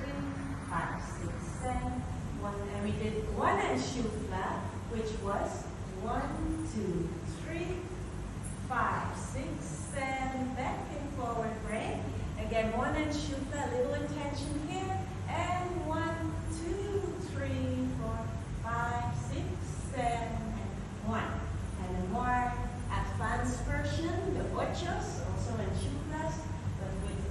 3, 5, 6, 7. And we did one and shoe flap, which was 1, 2, 3, 5, 6, 7. Back and forward break. Again, one and shoe flap, little attention here. And 1, 2, 3, 4, 5, 6, 7, and 1. And a more advanced version, the ochos, also in shoe flaps, but with